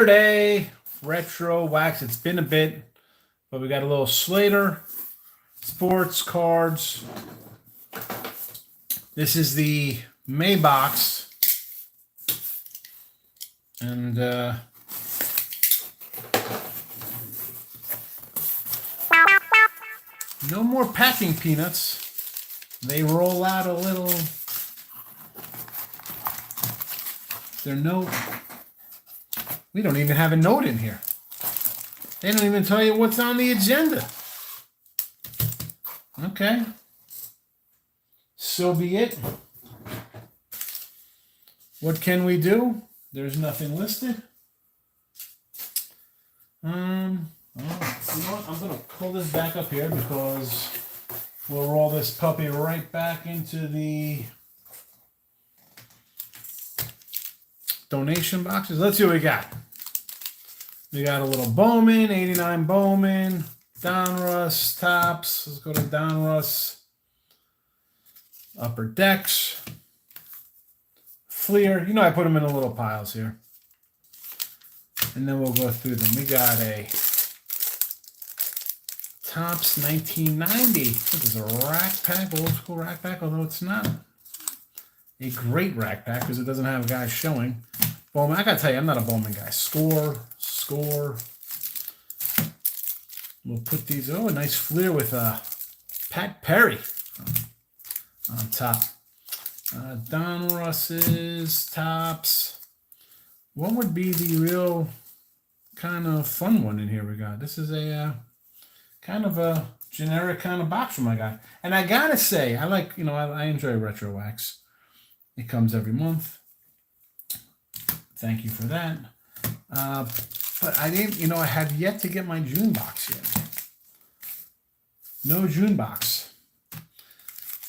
Saturday retro wax. It's been a bit, but we got a little Slater Sports cards. This is the May box, and no more packing peanuts. They roll out a little. Their note. We don't even have a note in here. They don't even tell you what's on the agenda. Okay. So be it. What can we do? There's nothing listed. You know what? I'm going to pull this back up here because we'll roll this puppy right back into the donation boxes. Let's see what we got. We got a little Bowman, 89 Bowman, Donruss, Tops. Let's go to Donruss. Upper Decks. Fleer. You know I put them in the little piles here. And then we'll go through them. We got a Tops 1990. This is a rack pack, old school rack pack, although it's not a great rack pack because it doesn't have guys showing. Bowman, I gotta tell you, I'm not a Bowman guy. Score. We'll put these. Oh, a nice Fleer with Pat Perry on top. Donruss's Tops. What would be the real kind of fun one in here we got? This is a kind of a generic kind of box from my guy. And I gotta say, I like, I enjoy Retro Wax. It comes every month. Thank you for that. But I didn't, I have yet to get my June box yet. No June box.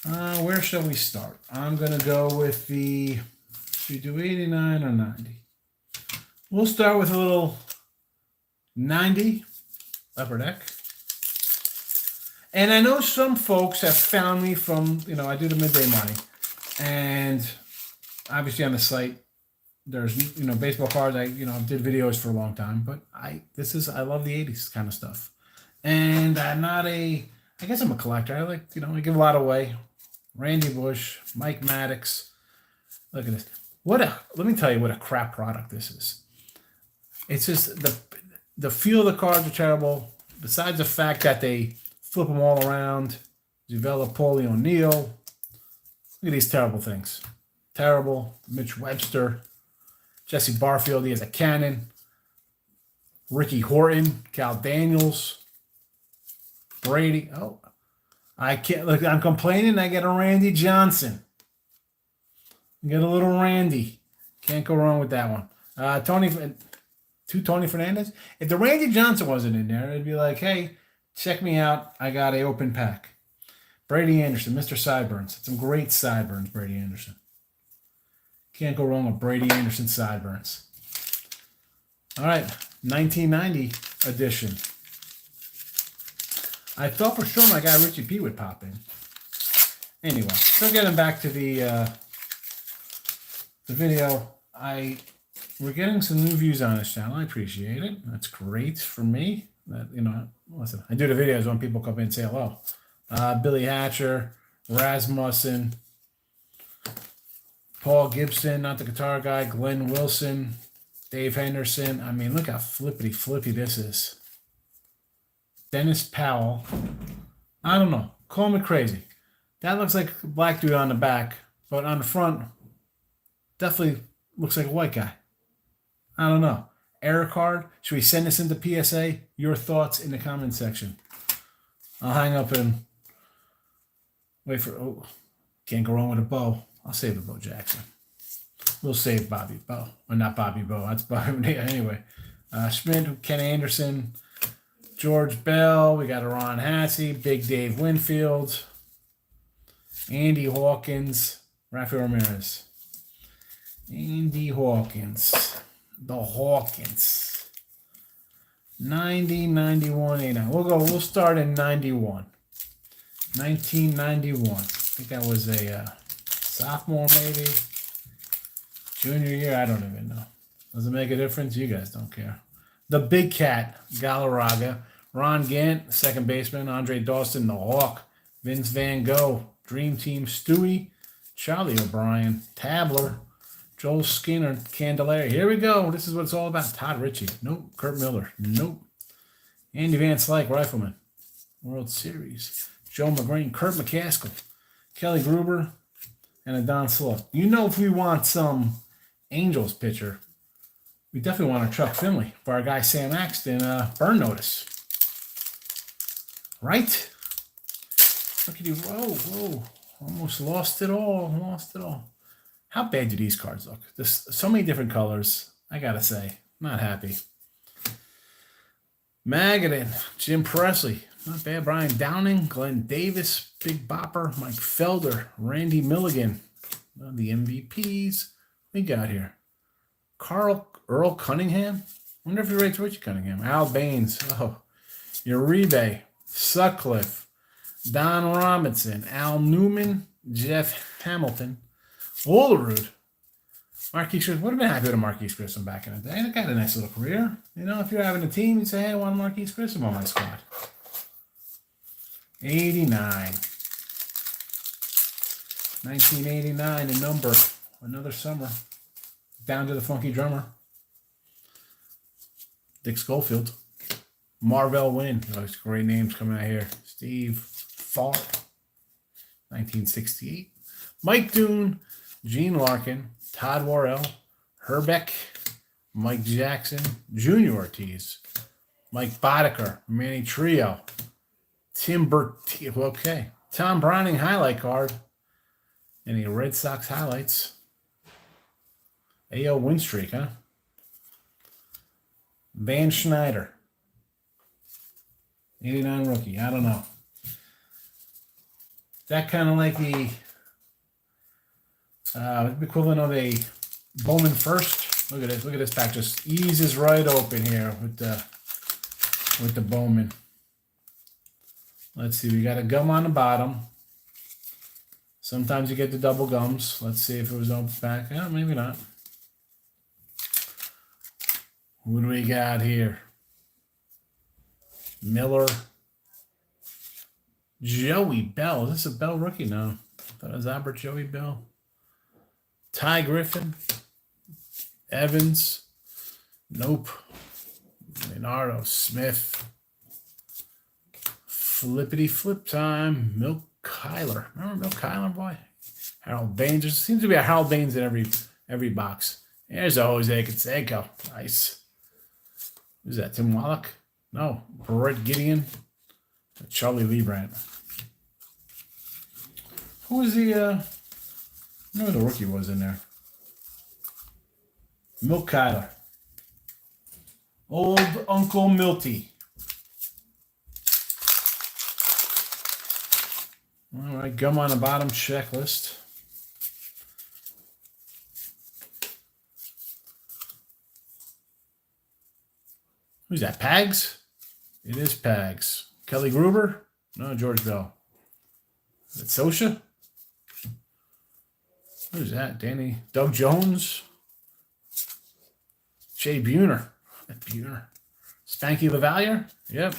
Where shall we start? I'm going to go with the, should we do 89 or 90? We'll start with a little 90 upper deck. And I know some folks have found me from, I do the midday money. And obviously on the site, there's, baseball cards. I did videos for a long time, but I love the 80s kind of stuff. And I guess I'm a collector. I like, I give a lot away. Randy Bush, Mike Maddox. Look at this. Let me tell you what a crap product this is. It's just the feel of the cards are terrible. Besides the fact that they flip them all around. Develop Paulie O'Neill. Look at these terrible things. Terrible. Mitch Webster. Jesse Barfield, he has a cannon. Ricky Horton, Cal Daniels, Brady. Oh, I can't look. I'm complaining. I get a Randy Johnson. Get a little Randy. Can't go wrong with that one. Tony Fernandez. If the Randy Johnson wasn't in there, it'd be like, hey, check me out. I got an open pack. Brady Anderson, Mr. Sideburns. Some great sideburns, Brady Anderson. Can't go wrong with Brady Anderson sideburns. All right, 1990 edition. I thought for sure my guy Richie P would pop in. Anyway, so getting back to the video, we're getting some new views on this channel. I appreciate it. That's great for me. That listen, I do the videos when people come in and say hello. Billy Hatcher, Rasmussen. Paul Gibson, not the guitar guy. Glenn Wilson. Dave Henderson. I mean, look how flippy this is. Dennis Powell. I don't know. Call me crazy. That looks like a black dude on the back. But on the front, definitely looks like a white guy. I don't know. Error card. Should we send this into PSA? Your thoughts in the comment section. I'll hang up and wait for... Oh, can't go wrong with a bow. I'll save the Bo Jackson. We'll save Bobby Bo. Or not Bobby Bo. That's Bobby. Anyway. Schmidt, Ken Anderson, George Bell. We got Ron Hassey, Big Dave Winfield, Andy Hawkins, Rafael Ramirez. Andy Hawkins. The Hawkins. 90, 91, 89. We'll start in 91. 1991. I think that was a... sophomore maybe, junior year, I don't even know. Does it make a difference? You guys don't care. The Big Cat, Galarraga. Ron Gant, second baseman. Andre Dawson, the Hawk. Vince Van Gogh. Dream Team, Stewie. Charlie O'Brien. Tabler. Joel Skinner, Candelaria. Here we go. This is what it's all about. Todd Ritchie. Nope. Kurt Miller. Nope. Andy Van Slyke, Rifleman. World Series. Joe McGreen. Kurt McCaskill. Kelly Gruber. And a Don Slough. You know, if we want some Angels pitcher, we definitely want a Chuck Finley for our guy Sam Axton burn notice. Right? Look at you. Whoa. Almost lost it all. How bad do these cards look? There's so many different colors. I gotta say, not happy. Magadan, Jim Presley, not bad. Brian Downing, Glenn Davis, Big Bopper, Mike Felder, Randy Milligan. The MVPs we got here. Earl Cunningham. Wonder if he rates Richie Cunningham. Al Baines. Uribe, Sutcliffe, Don Robinson, Al Newman, Jeff Hamilton. Olerud. Marquise Grissom. Would have been happy with a Marquise Grissom back in the day. They got a nice little career. You know, if you're having a team, you say, hey, I want a Marquise Grissom on my squad. 89. 1989, a number. Another summer. Down to the funky drummer. Dick Schofield. Marvell Wynn. Those great names coming out here. Steve Falk. 1968. Mike Doon. Gene Larkin, Todd Worrell, Herbeck, Mike Jackson, Junior Ortiz, Mike Boddicker, Manny Trio, Tim Berti, okay, Tom Browning highlight card, any Red Sox highlights, AO win streak, huh? Van Schneider, 89 rookie, I don't know. That kind of like the equivalent of a Bowman first. Look at this. Look at this pack. Just eases right open here with the Bowman. Let's see. We got a gum on the bottom. Sometimes you get the double gums. Let's see if it was open back. Oh, maybe not. What do we got here? Miller. Joey Bell. Is this a Bell rookie? No. I thought it was Albert Joey Bell. Ty Griffin, Evans, nope. Leonardo Smith, Flippity Flip Time, Milt Kyler. Remember Milt Kyler, boy? Harold Baines. There seems to be a Harold Baines in every box. There's a Jose Canseco. Nice. Who's that? Tim Wallach? No. Brett Gideon. Charlie Leibrandt. Who was the I know the rookie was in there. Milt Kyler. Old Uncle Milty. All right, gum on the bottom checklist. Who's that? Pags? It is Pags. Kelly Gruber? No, George Bell. Is it Sosha? Who's that? Danny? Doug Jones? Jay Buhner. Buhner. Spanky LaValliere? Yep.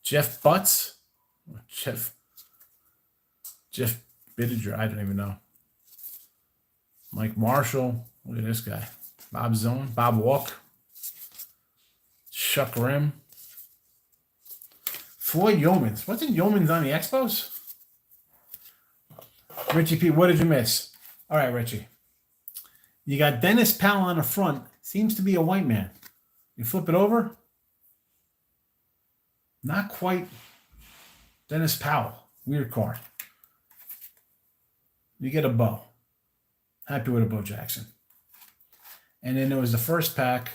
Jeff Butts? Jeff Bittiger. I don't even know. Mike Marshall. Look at this guy. Bob Zone. Bob Walk. Chuck Rim. Floyd Yeomans. Wasn't Yeomans on the Expos? Richie P, what did you miss? All right, Richie. You got Dennis Powell on the front. Seems to be a white man. You flip it over. Not quite Dennis Powell. Weird card. You get a Bo. Happy with a Bo Jackson. And then there was the first pack,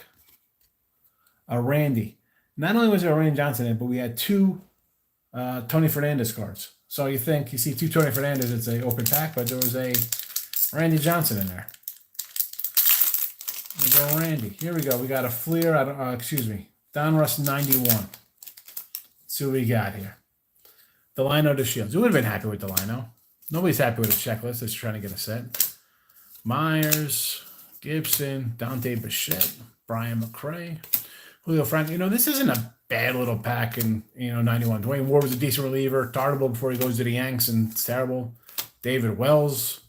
a Randy. Not only was there a Randy Johnson in it, but we had two Tony Fernandez cards. So you see two Tony Fernandez, it's an open pack, but there was a Randy Johnson in there. We go Randy. Here we go. We got a Fleer. Donruss 91. Let's see what we got here. Delino to Shields. Who would have been happy with Delino? Nobody's happy with a checklist that's trying to get a set. Myers, Gibson, Dante Bichette, Brian McRae, Julio Frank. You know, this isn't a bad little pack in, 91. Dwayne Ward was a decent reliever. Tartable before he goes to the Yanks, and it's terrible. David Wells,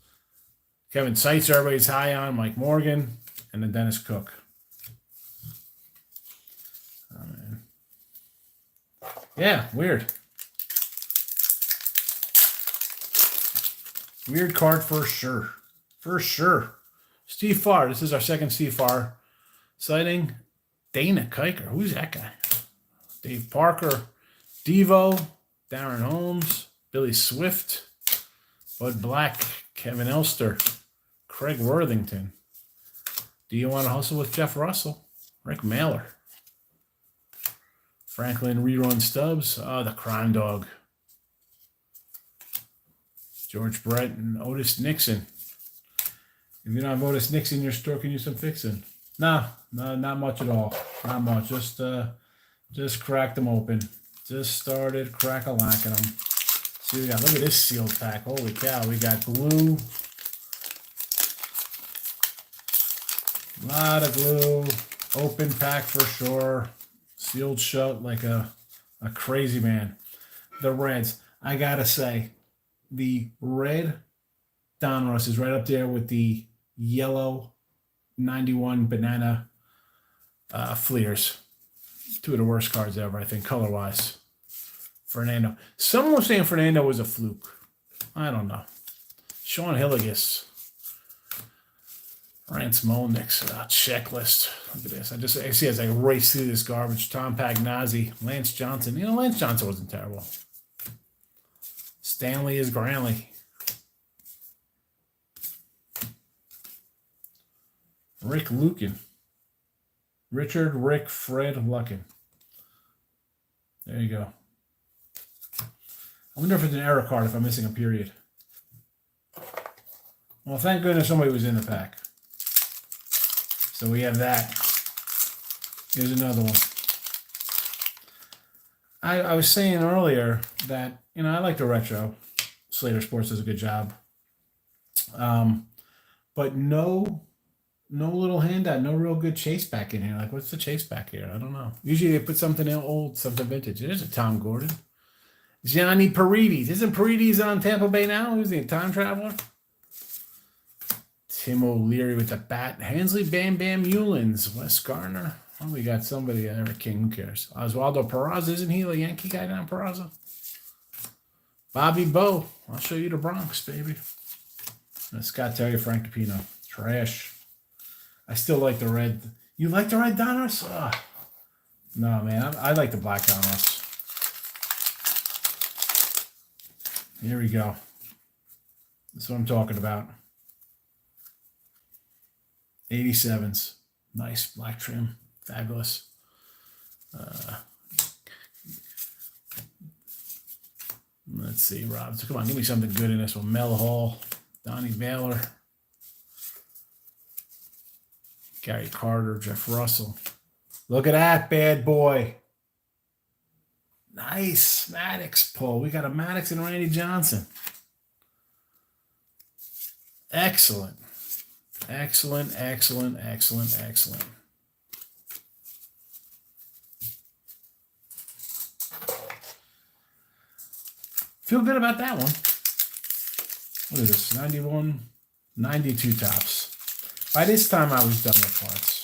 Kevin Seitzer, everybody's high on. Mike Morgan, and then Dennis Cook. Oh, man. Yeah, weird. Weird card for sure. For sure. Steve Farr. This is our second Steve Farr sighting. Dana Kiker. Who's that guy? Dave Parker. Devo. Darren Holmes. Billy Swift. Bud Black. Kevin Elster. Craig Worthington. Do you want to hustle with Jeff Russell? Rick Mailer. Franklin Rerun Stubbs. Oh, the Crime Dog. George Brett and Otis Nixon. If you don't have Otis Nixon in your store, can you use some fixing? No, not much at all. Not much. Just cracked them open. Just started crack-a-lacking them. See, we got, look at this sealed pack. Holy cow. We got glue. A lot of glue. Open pack for sure. Sealed shut like a crazy man. The Reds. I got to say, the red Donruss is right up there with the yellow 91 banana Fleers. Two of the worst cards ever, I think, color-wise. Fernando. Someone was saying Fernando was a fluke. I don't know. Sean Hilligus. Rance Molnick's checklist. Look at this. I see as I race through this garbage. Tom Pagnazzi. Lance Johnson. You know, Lance Johnson wasn't terrible. Stanley is Granley. Rick Lukin. Richard, Rick, Fred Lukin. There you go. I wonder if it's an error card if I'm missing a period. Well, thank goodness somebody was in the pack. So we have that. Here's another one. I was saying earlier that, I like the retro. Slater Sports does a good job. But no little handout, no real good chase back in here. Like, what's the chase back here? I don't know. Usually they put something old, something vintage. There's a Tom Gordon. Johnny Paredes. Isn't Paredes on Tampa Bay now? Who's he, a time traveler? Tim O'Leary with the bat. Hansley Bam Bam Eulens. Wes Garner. Oh, we got somebody, Eric King. Who cares? Oswaldo Peraza. Isn't he a Yankee guy down Peraza? Bobby Bowe. I'll show you the Bronx, baby. And Scott Terry, Frank Capino. Trash. I still like the red. You like the red Donruss? No, man. I like the black Donruss. Here we go. That's what I'm talking about. 87s. Nice black trim. Fabulous. Let's see, Rob. So come on, give me something good in this one. Mel Hall. Donnie Baylor. Gary Carter. Jeff Russell. Look at that bad boy. Nice Maddox pull. We got a Maddox and Randy Johnson. Excellent. Excellent, excellent, excellent, excellent. Feel good about that one. What is this? 91, 92 tops. By this time, I was done with parts.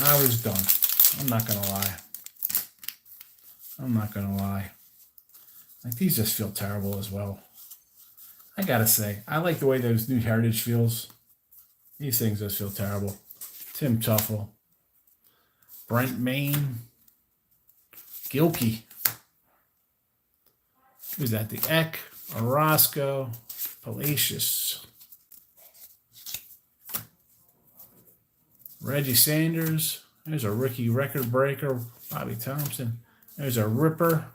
I was done. I'm not going to lie. I'm not going to lie. Like, these just feel terrible as well. I got to say, I like the way those New Heritage feels. These things just feel terrible. Tim Tuffle. Brent Maine. Gilkey. Who's that? The Eck. Orozco. Palacios. Reggie Sanders. There's a rookie record breaker. Bobby Thompson. There's a Ripper.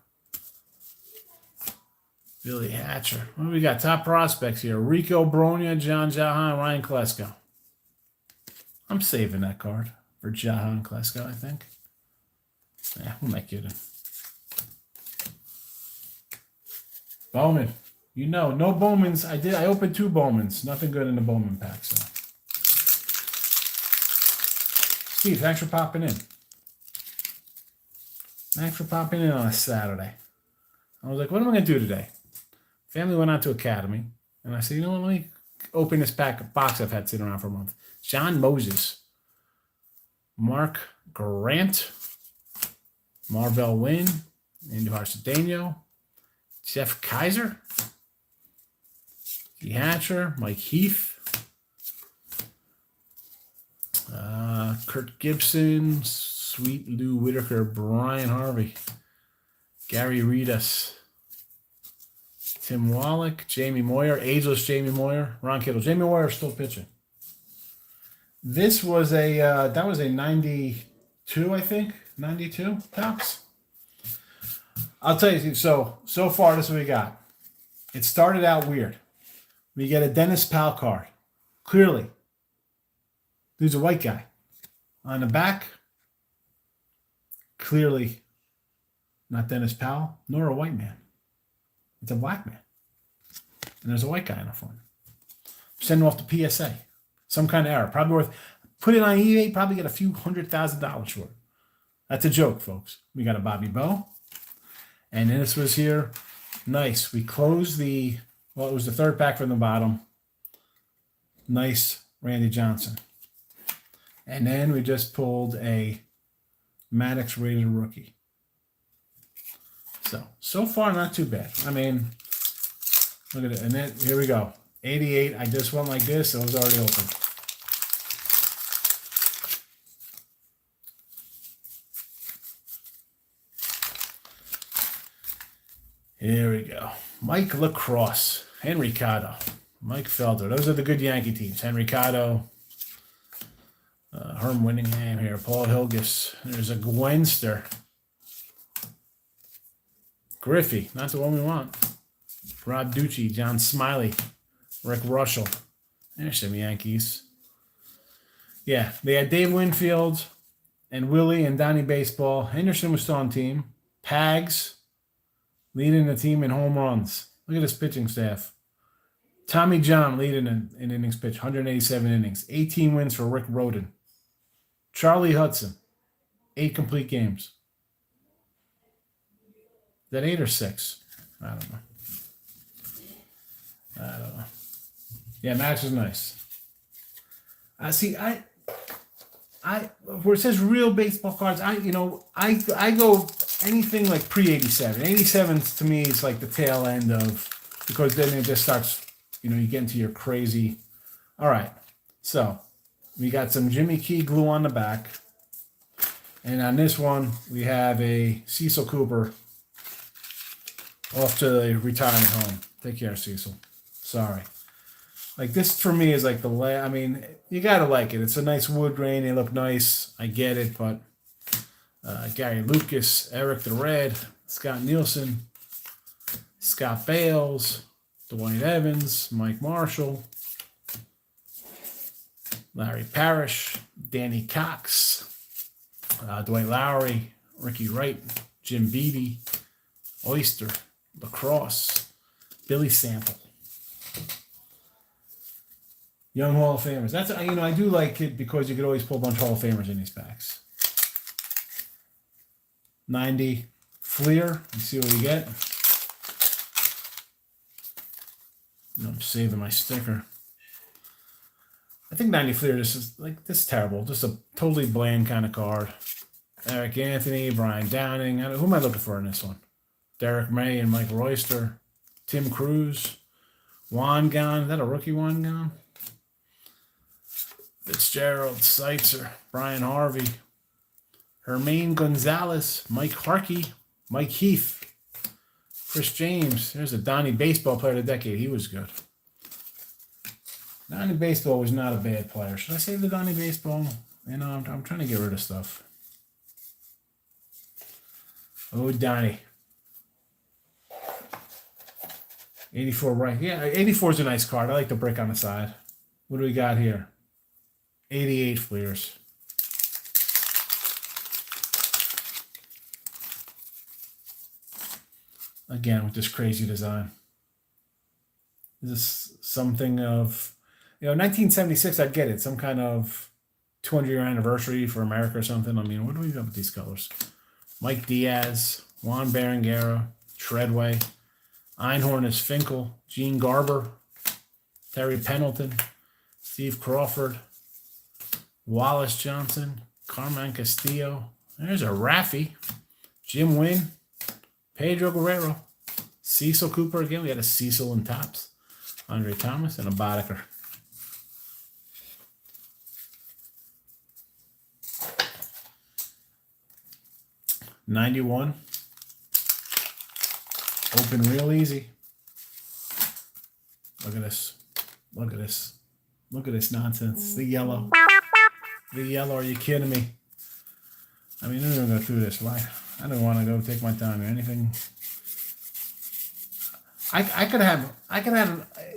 Billy Hatcher. What do we got? Top prospects here. Rico Bronya, John Jahan, Ryan Klesko. I'm saving that card for Jahan Klesko, I think. Yeah, who am I kidding? Bowman. No Bowmans. I opened 2 Bowmans. Nothing good in the Bowman pack, so Steve, thanks for popping in. Thanks for popping in on a Saturday. I was like, what am I going to do today? Family went out to Academy. And I said, you know what, let me open this box I've had sitting around for a month. John Moses. Mark Grant. Marvell Wynn. Andy Arcedeno. Jeff Kaiser. G. Hatcher. Mike Heath. Kurt Gibson. Sweet Lou Whitaker. Brian Harvey. Gary Reedus. Tim Wallach. Jamie Moyer. Ageless Jamie Moyer. Ron Kittle. Jamie Moyer is still pitching. This was that was a 92, I think. 92 tops. I'll tell you, so far this is what we got. It started out weird. We get a Dennis Powell card. Clearly. Dude's a white guy. On the back, clearly not Dennis Powell, nor a white man. It's a black man. And there's a white guy in the front. Send him off to PSA. Some kind of error. Probably worth, put it on eBay, probably get a few $100,000 for it. That's a joke, folks. We got a Bobby Bow. And then this was here. Nice. We closed it was the third pack from the bottom. Nice Randy Johnson. And then we just pulled a Maddox rated rookie. So far, not too bad. I mean, look at it. And then, here we go. 88. I just went like this. It was already open. Here we go. Mike Lacrosse. Henry Cotto. Mike Felder. Those are the good Yankee teams. Henry Cotto. Herm Winningham here. Paul Hilgis. There's a Gwenster. Griffey. Not the one we want. Rob Ducey. John Smiley. Rick Russell. There's some Yankees. Yeah, they had Dave Winfield and Willie and Donnie Baseball. Henderson was still on team. Pags leading the team in home runs. Look at this pitching staff. Tommy John leading in innings pitched, 187 innings. 18 wins for Rick Roden. Charlie Hudson, 8 complete games. Is that 8 or 6? I don't know. Yeah, Max is nice. Where it says real baseball cards, I go anything like pre-87. 87 to me is like the tail end of, because then it just starts, you get into your crazy. All right, so we got some Jimmy Key glue on the back, and on this one we have a Cecil Cooper off to the retirement home. Take care, Cecil. Sorry. Like, this for me is like I mean, you gotta like it. It's a nice wood grain. They look nice. I get it, but Gary Lucas, Eric the Red, Scott Nielsen, Scott Bales, Dwight Evans, Mike Marshall, Larry Parrish, Danny Cox, Dwight Lowry, Ricky Wright, Jim Beattie, Oyster, Lacrosse, Billy Sample. Young Hall of Famers. That's, I do like it because you could always pull a bunch of Hall of Famers in these packs. 90 Fleer. Let's see what we get. I'm saving my sticker. I think 90 Fleer, this is terrible. Just a totally bland kind of card. Eric Anthony, Brian Downing. Who am I looking for in this one? Derek May and Mike Royster. Tim Cruz. Wangan. Is that a rookie Wangan? Fitzgerald, Seitzer, Brian Harvey, Hermaine Gonzalez, Mike Harkey, Mike Heath, Chris James. There's a Donnie Baseball Player of the Decade. He was good. Donnie Baseball was not a bad player. Should I save the Donnie Baseball? I'm trying to get rid of stuff. Oh, Donnie. 84 right. Yeah, 84 is a nice card. I like the brick on the side. What do we got here? 88 Fleers. Again, with this crazy design. Is this something of, 1976, I'd get it. Some kind of 200-year anniversary for America or something. I mean, what do we got with these colors? Mike Diaz, Juan Berenguera, Treadway, Einhorn is Finkel, Gene Garber, Terry Pendleton, Steve Crawford, Wallace Johnson, Carmine Castillo. There's a Raffy, Jim Wynn, Pedro Guerrero, Cecil Cooper again. We got a Cecil in tops, Andre Thomas, and a Boddicker. '91. Open real easy. Look at this. Look at this. Look at this nonsense. The yellow. The yellow. Are you kidding me? I mean, I'm going to go through this. Why? I don't want to go take my time or anything. I could have,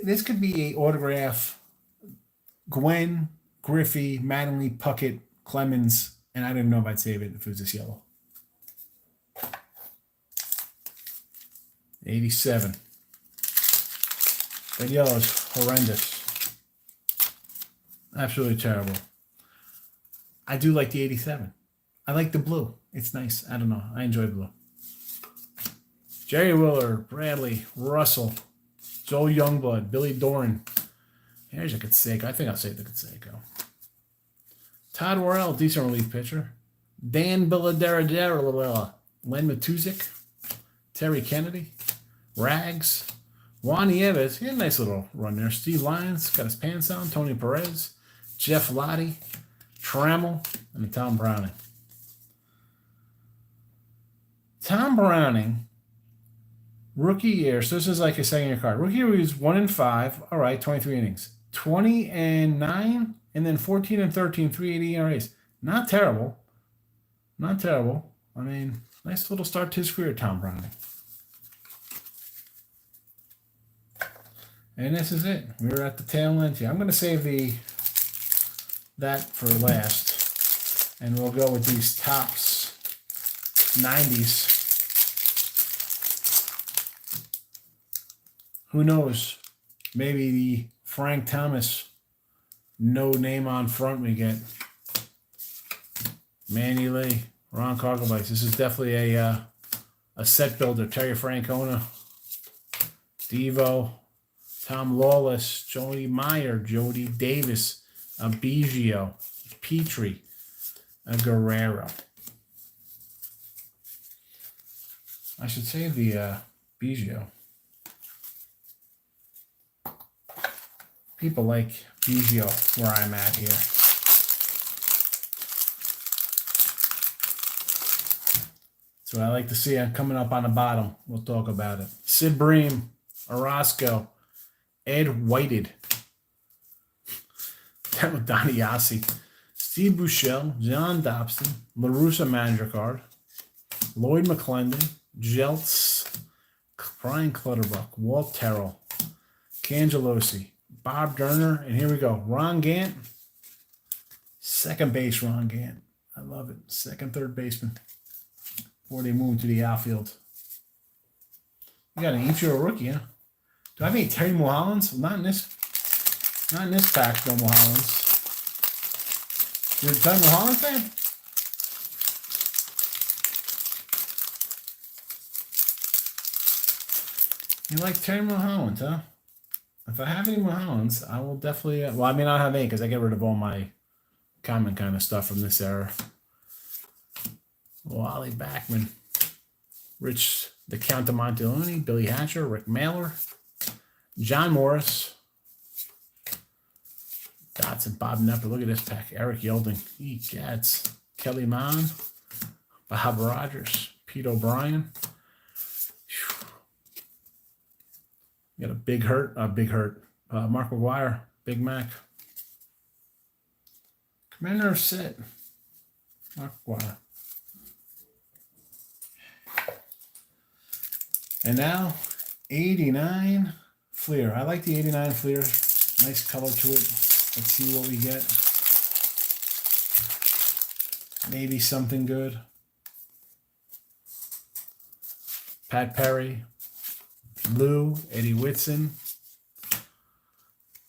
this could be a autograph. Gwen, Griffey, Mattingly, Puckett, Clemens, and I don't even know if I'd save it if it was this yellow. 87. That yellow is horrendous. Absolutely terrible. I do like the 87. I like the blue. It's nice. I don't know. I enjoy blue. Jerry Willer, Bradley, Russell, Joe Youngblood, Billy Doran. Here's a Canseco. I think I'll save the Canseco. Todd Worrell, decent relief pitcher. Dan Billadera, Len Matuzik, Terry Kennedy, Rags, Juan Nieves. He had a nice little run there. Steve Lyons, got his pants on. Tony Perez, Jeff Lottie, Trammell, and Tom Browning. Tom Browning, rookie year. So this is like a second year card. Rookie year, he was 1-5. All right, 23 innings. 20-9, and then 14-13, 3.80 ERAs. Not terrible. Not terrible. I mean, nice little start to his career, Tom Browning. And this is it. We're at the tail end here. I'm going to save that for last. And we'll go with these Topps 90s. Who knows? Maybe the Frank Thomas no name on front we get. Manny Lee, Ron Carglebikes. This is definitely a set builder. Terry Francona, Devo, Tom Lawless, Jody Meyer, Jody Davis, Biggio, Petrie, Guerrero. I should save the Biggio. People like Biggio where I'm at here. So I like to see it coming up on the bottom. We'll talk about it. Sid Bream, Orozco, Ed Whited, Donnie Yassi, Steve Buechele, John Dobson, LaRussa manager card, Lloyd McClendon, Jeltz, Brian Clutterbuck, Walt Terrell, Cangelosi, Bob Durner, and here we go. Ron Gant, second base Ron Gant. I love it. Second, third baseman before they move to the outfield. You got an Ichiro rookie, huh? Do I have any Terry Mulhollands? Well, not in this pack, no Mulhollands. You're a Terry Mulholland fan? You like Terry Mulholland, huh? If I have any Mulhollands, I will definitely... well, I mean, I don't have any because I get rid of all my common kind of stuff from this era. Wally Backman. Rich the Count of Montaloni. Billy Hatcher. Rick Mailer. John Morris. Dotson. Bob Nepper. Look at this pack. Eric Yelding. Egads. Kelly Mond. Bob Rogers. Pete O'Brien. You got a big hurt. Mark McGuire. Big Mac. Commander set. Mark McGuire. And now, 89 Fleer. I like the 89 Fleer. Nice color to it. Let's see what we get. Maybe something good. Pat Perry. Lou, Eddie Whitson,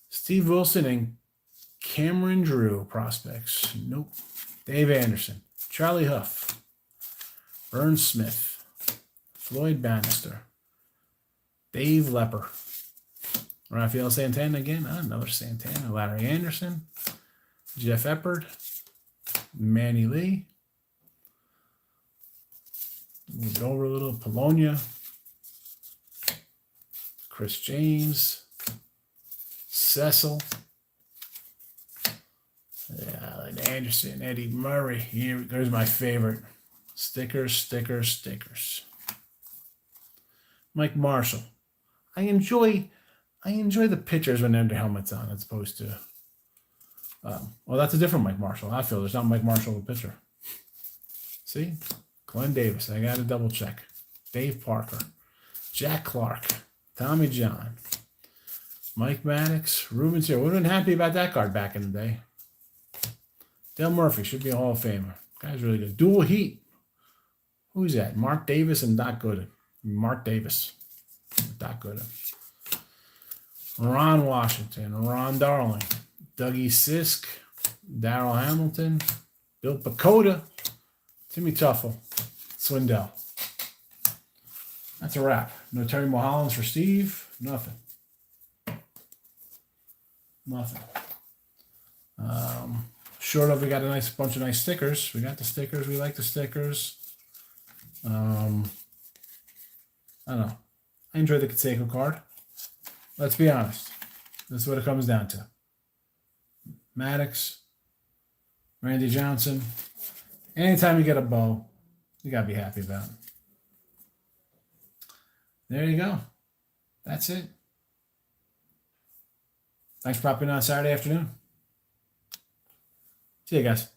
Steve Wilson, and Cameron Drew prospects. Nope. Dave Anderson. Charlie Huff. Vern Smith. Floyd Bannister. Dave Lepper. Rafael Santana again. Another Santana. Larry Anderson. Jeff Eppard. Manny Lee. Moved over a little. Polonia. Chris James. Cecil. Yeah, like Anderson. Eddie Murray. Here's my favorite. Stickers, stickers, stickers. Mike Marshall. I enjoy the pictures when they have their helmets on as opposed to well, that's a different Mike Marshall. I feel there's not Mike Marshall in the picture. See? Glenn Davis. I got to double check. Dave Parker. Jack Clark. Tommy John. Mike Maddox. Rubens here. Would have been happy about that card back in the day. Dale Murphy should be a Hall of Famer. Guy's really good. Dual Heat. Who's that? Mark Davis and Doc Gooden. Mark Davis. Doc Gooden. Ron Washington. Ron Darling. Dougie Sisk. Darrell Hamilton. Bill Pacoda. Timmy Tuffle. Swindell. That's a wrap. No Terry Mulhollands for Steve. Nothing. Nothing. Short of, we got a nice bunch of nice stickers. We got the stickers. We like the stickers. I don't know. I enjoy the Canseco card. Let's be honest. This is what it comes down to. Maddox, Randy Johnson. Anytime you get a bow, you got to be happy about it. There you go. That's it. Thanks for popping on Saturday afternoon. See you guys.